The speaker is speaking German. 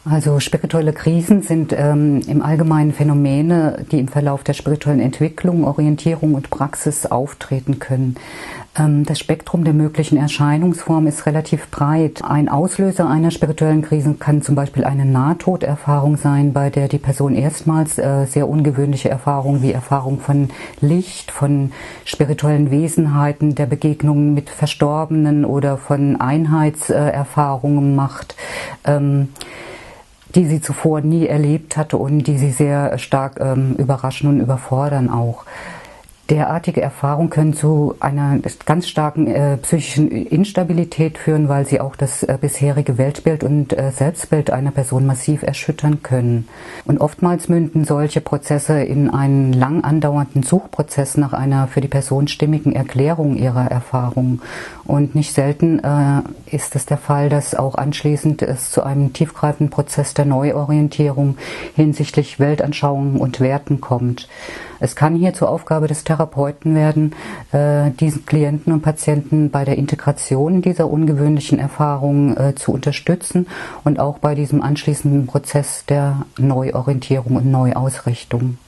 Also spirituelle Krisen sind im Allgemeinen Phänomene, die im Verlauf der spirituellen Entwicklung, Orientierung und Praxis auftreten können. Das Spektrum der möglichen Erscheinungsformen ist relativ breit. Ein Auslöser einer spirituellen Krise kann zum Beispiel eine Nahtoderfahrung sein, bei der die Person erstmals sehr ungewöhnliche Erfahrungen wie Erfahrung von Licht, von spirituellen Wesenheiten, der Begegnung mit Verstorbenen oder von Einheitserfahrungen macht, die sie zuvor nie erlebt hatte und die sie sehr stark überraschen und überfordern auch. Derartige Erfahrungen können zu einer ganz starken psychischen Instabilität führen, weil sie auch das bisherige Weltbild und Selbstbild einer Person massiv erschüttern können. Und oftmals münden solche Prozesse in einen lang andauernden Suchprozess nach einer für die Person stimmigen Erklärung ihrer Erfahrungen. Und nicht selten ist es der Fall, dass auch anschließend es zu einem tiefgreifenden Prozess der Neuorientierung hinsichtlich Weltanschauungen und Werten kommt. Es kann hier zur Aufgabe des Therapeuten werden, diesen Klienten und Patienten bei der Integration dieser ungewöhnlichen Erfahrungen zu unterstützen und auch bei diesem anschließenden Prozess der Neuorientierung und Neuausrichtung.